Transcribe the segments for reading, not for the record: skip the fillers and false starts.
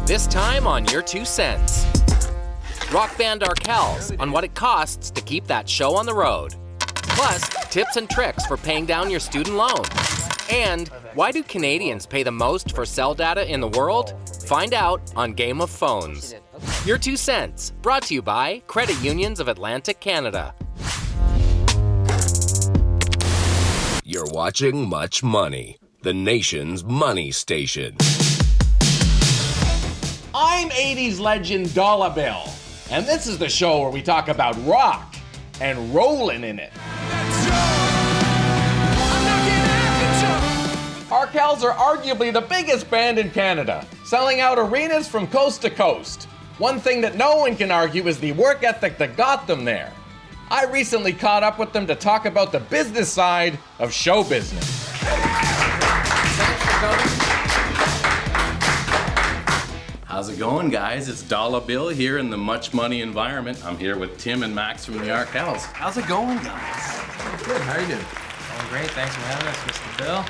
This time on Your 2 Cents. Rock band Arkells on what it costs to keep that show on the road. Plus, tips and tricks for paying down your student loan. And why do Canadians pay the most for cell data in the world? Find out on Game of Phones. Your 2 Cents, brought to you by Credit Unions of Atlantic Canada. You're watching Much Money, the nation's money station. I'm 80s legend Dolla Bill, and this is the show where we talk about rock and rolling in it. Arkells are arguably the biggest band in Canada, selling out arenas from coast to coast. One thing that no one can argue is the work ethic that got them there. I recently caught up with them to talk about the business side of show business. Thanks for coming. How's it going, guys? It's Dolla Bill here in the Much Money environment. I'm here with Tim and Max from the Arkells. How's it going, guys? Good, how are you doing? Oh, great. Thanks for having us, Mr. Bill.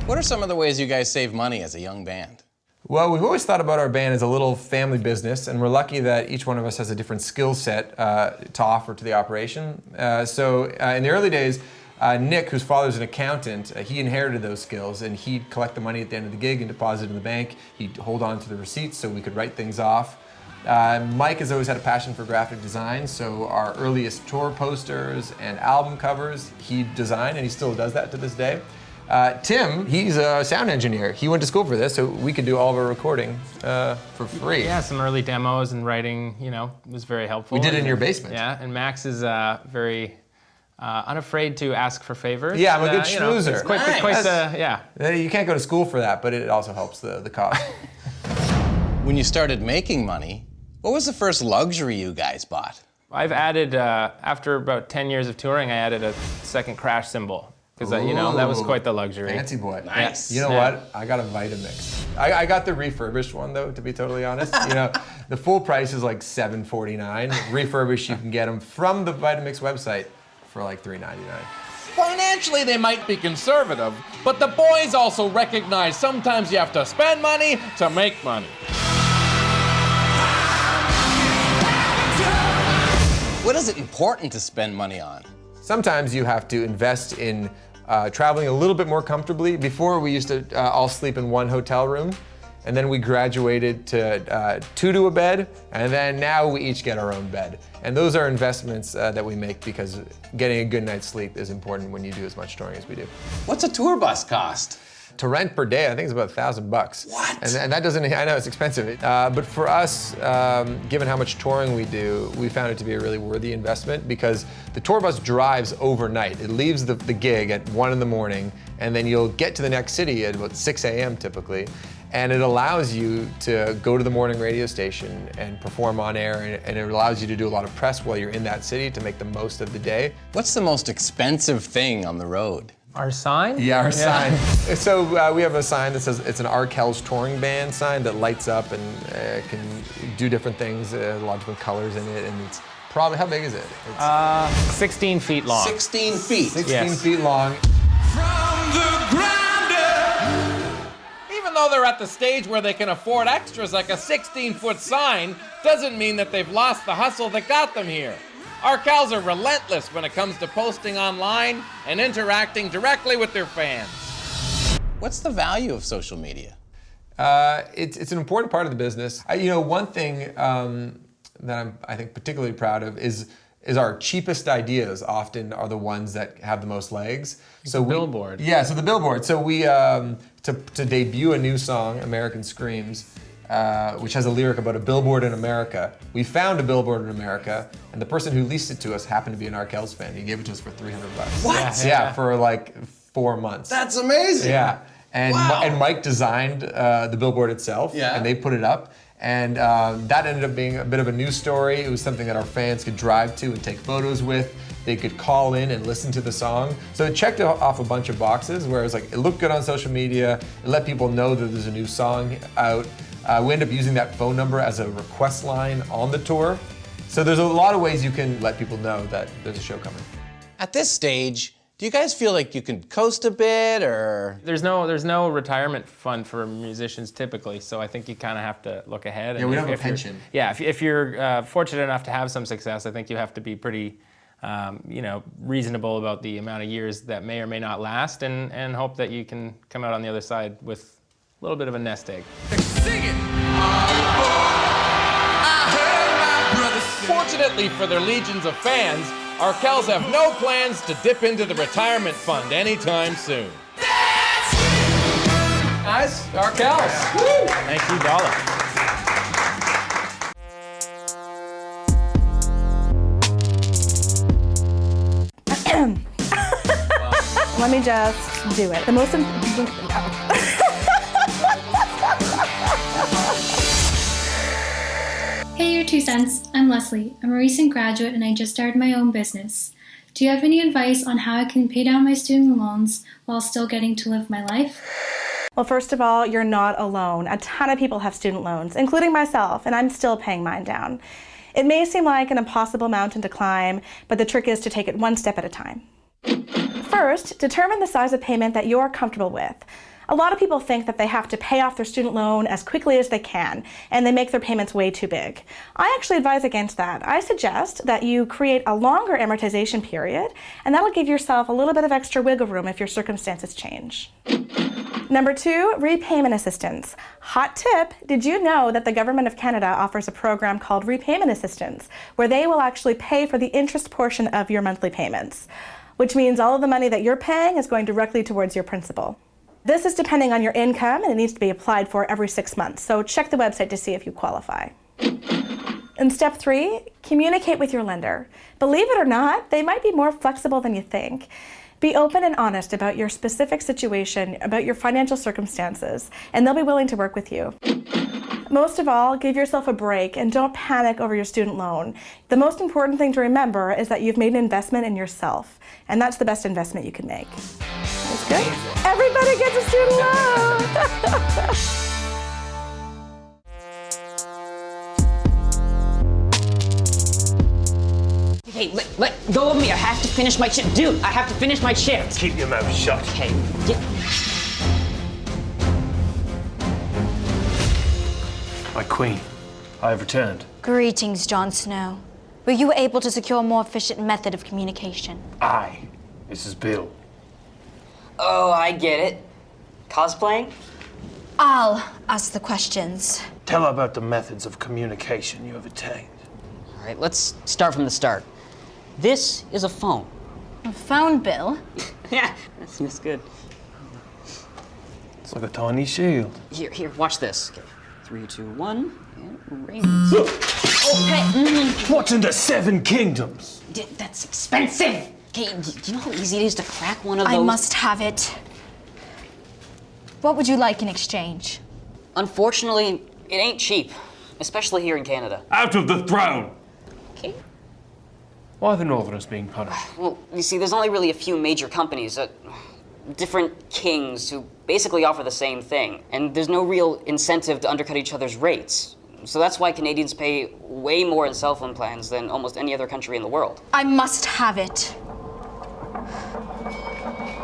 What are some of the ways you guys save money as a young band? Well, we've always thought about our band as a little family business, and we're lucky that each one of us has a different skill set to offer to the operation. So in the early days, Nick, whose father's an accountant, he inherited those skills, and he'd collect the money at the end of the gig and deposit it in the bank. He'd hold on to the receipts so we could write things off. Mike has always had a passion for graphic design, so our earliest tour posters and album covers he designed, and he still does that to this day. Tim, he's a sound engineer. He went to school for this, so we could do all of our recording for free. Yeah, some early demos and writing, was very helpful. We did it in your basement. Yeah, and Max is very unafraid to ask for favors. Yeah, I'm a good schmoozer. It's quite yeah. You can't go to school for that, but it also helps the cause. When you started making money, what was the first luxury you guys bought? I've added, after about 10 years of touring, I added a second crash cymbal. Because, that was quite the luxury. Fancy boy. Nice. You know what? I got a Vitamix. I got the refurbished one, though, to be totally honest. The full price is like $7.49. Refurbished, you can get them from the Vitamix website for like $3.99. Financially, they might be conservative, but the boys also recognize sometimes you have to spend money to make money. What is it important to spend money on? Sometimes you have to invest in traveling a little bit more comfortably. Before, we used to all sleep in one hotel room, and then we graduated to two to a bed, and then now we each get our own bed. And those are investments that we make because getting a good night's sleep is important when you do as much touring as we do. What's a tour bus cost? To rent per day, I think it's about $1,000. What? And that doesn't, I know it's expensive. But for us, given how much touring we do, we found it to be a really worthy investment because the tour bus drives overnight. It leaves the gig at 1 in the morning, and then you'll get to the next city at about 6 a.m. typically. And it allows you to go to the morning radio station and perform on air, and it allows you to do a lot of press while you're in that city to make the most of the day. What's the most expensive thing on the road? Our sign? Yeah, our sign. So we have a sign that says it's an Arkells touring band sign that lights up and can do different things, a lot of different colors in it, and it's probably, how big is it? It's 16 feet long. 16 feet. 16 feet long. From the ground up. Even though they're at the stage where they can afford extras like a 16-foot sign, doesn't mean that they've lost the hustle that got them here. Arkells are relentless when it comes to posting online and interacting directly with their fans. What's the value of social media? It's an important part of the business. One thing that I think particularly proud of is our cheapest ideas often are the ones that have the most legs. So billboard. Yeah, so the billboard. So we to debut a new song, American Screams, which has a lyric about a billboard in America. We found a billboard in America, and the person who leased it to us happened to be an Arkells fan. He gave it to us for $300. What? Yeah, for like 4 months. That's amazing. Yeah, and Wow. and Mike designed the billboard itself, Yeah. and they put it up. And that ended up being a bit of a news story. It was something that our fans could drive to and take photos with. They could call in and listen to the song. So it checked off a bunch of boxes where it was like, it looked good on social media, it let people know that there's a new song out. We end up using that phone number as a request line on the tour. So there's a lot of ways you can let people know that there's a show coming. At this stage, Do you guys feel like you can coast a bit, or? There's no retirement fund for musicians typically, so I think you kind of have to look ahead. Yeah, we don't have a pension. Yeah, if you're fortunate enough to have some success, I think you have to be pretty, reasonable about the amount of years that may or may not last, and hope that you can come out on the other side with a little bit of a nest egg. Sing it! Fortunately for their legions of fans, Arkells have no plans to dip into the retirement fund anytime soon. Guys, Arkells. Thank you, Dolla. Let me just do it. The most Hey, your 2 cents. I'm Leslie. I'm a recent graduate and I just started my own business. Do you have any advice on how I can pay down my student loans while still getting to live my life? Well, first of all, you're not alone. A ton of people have student loans, including myself, and I'm still paying mine down. It may seem like an impossible mountain to climb, but the trick is to take it one step at a time. First, determine the size of payment that you're comfortable with. A lot of people think that they have to pay off their student loan as quickly as they can, and they make their payments way too big. I actually advise against that. I suggest that you create a longer amortization period, and that'll give yourself a little bit of extra wiggle room if your circumstances change. Number 2, repayment assistance. Hot tip, did you know that the Government of Canada offers a program called repayment assistance, where they will actually pay for the interest portion of your monthly payments, which means all of the money that you're paying is going directly towards your principal. This is depending on your income, and it needs to be applied for every 6 months, so check the website to see if you qualify. And step 3, communicate with your lender. Believe it or not, they might be more flexible than you think. Be open and honest about your specific situation, about your financial circumstances, and they'll be willing to work with you. Most of all, give yourself a break and don't panic over your student loan. The most important thing to remember is that you've made an investment in yourself, and that's the best investment you can make. That's good? Everybody gets a student loan! Hey, let go of me. I have to finish my shift. Dude, I have to finish my shift. Keep your mouth shut. Okay. My queen, I have returned. Greetings, Jon Snow. Were you able to secure a more efficient method of communication? Aye. This is Bill. Oh, I get it. Cosplaying? I'll ask the questions. Tell her about the methods of communication you have attained. All right, let's start from the start. This is a phone. A phone, Bill? Yeah, that's good. It's like a tiny shield. Here, watch this. Okay. 3, 2, 1, and it rings. Oh, hey! What's in the 7 kingdoms? That's expensive! Okay, do you know how easy it is to crack one of those? I must have it. What would you like in exchange? Unfortunately, it ain't cheap, especially here in Canada. Out of the throne! Okay. Why are the Northerners being punished? Well, you see, there's only really a few major companies, different kings who basically offer the same thing, and there's no real incentive to undercut each other's rates. So that's why Canadians pay way more in cell phone plans than almost any other country in the world. I must have it.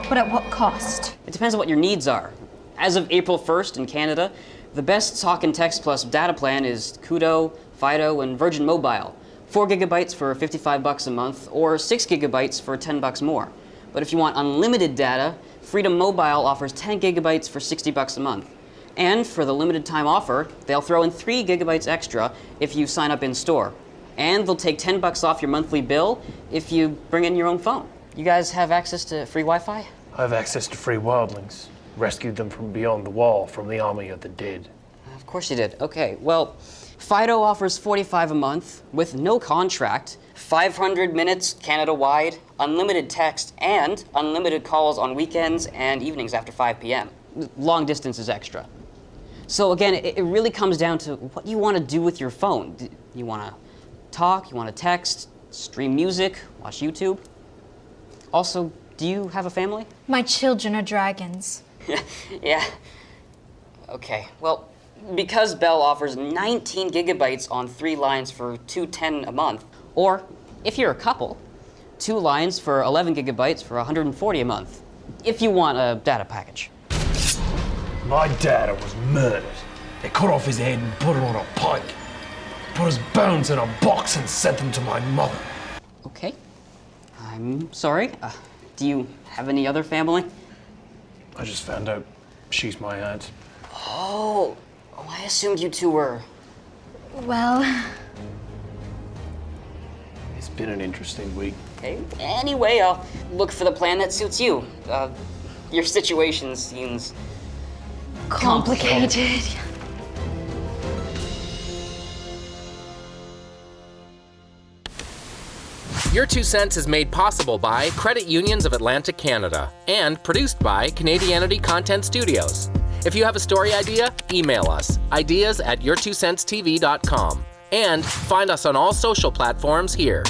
But at what cost? It depends on what your needs are. As of April 1st in Canada, the best talk and text plus data plan is Koodo, Fido, and Virgin Mobile. 4 gigabytes for $55 a month, or 6 gigabytes for $10 more. But if you want unlimited data, Freedom Mobile offers 10 gigabytes for $60 a month. And for the limited time offer, they'll throw in 3 gigabytes extra if you sign up in store. And they'll take $10 off your monthly bill if you bring in your own phone. You guys have access to free Wi-Fi? I have access to free wildlings. Rescued them from beyond the wall from the army of the dead. Of course you did. Okay, well, Fido offers $45 a month with no contract, 500 minutes Canada-wide, unlimited text, and unlimited calls on weekends and evenings after 5 p.m. Long distance is extra. So again, it really comes down to what you want to do with your phone. You want to talk, you want to text, stream music, watch YouTube. Also, do you have a family? My children are dragons. Yeah. Okay, well, because Bell offers 19 gigabytes on 3 lines for $210 a month, or if you're a couple, 2 lines for 11 gigabytes for $140 a month, if you want a data package. My dad was murdered. They cut off his head and put it on a pike. Put his bones in a box and sent them to my mother. Okay. I'm sorry. Do you have any other family? I just found out she's my aunt. Oh, I assumed you two were. Well, It's been an interesting week. Okay. Anyway, I'll look for the plan that suits you. Your situation seems complicated. Your 2 Cents is made possible by Credit Unions of Atlantic Canada and produced by Canadianity Content Studios. If you have a story idea, email us, ideas@yourtwocentsTV.com, and find us on all social platforms here.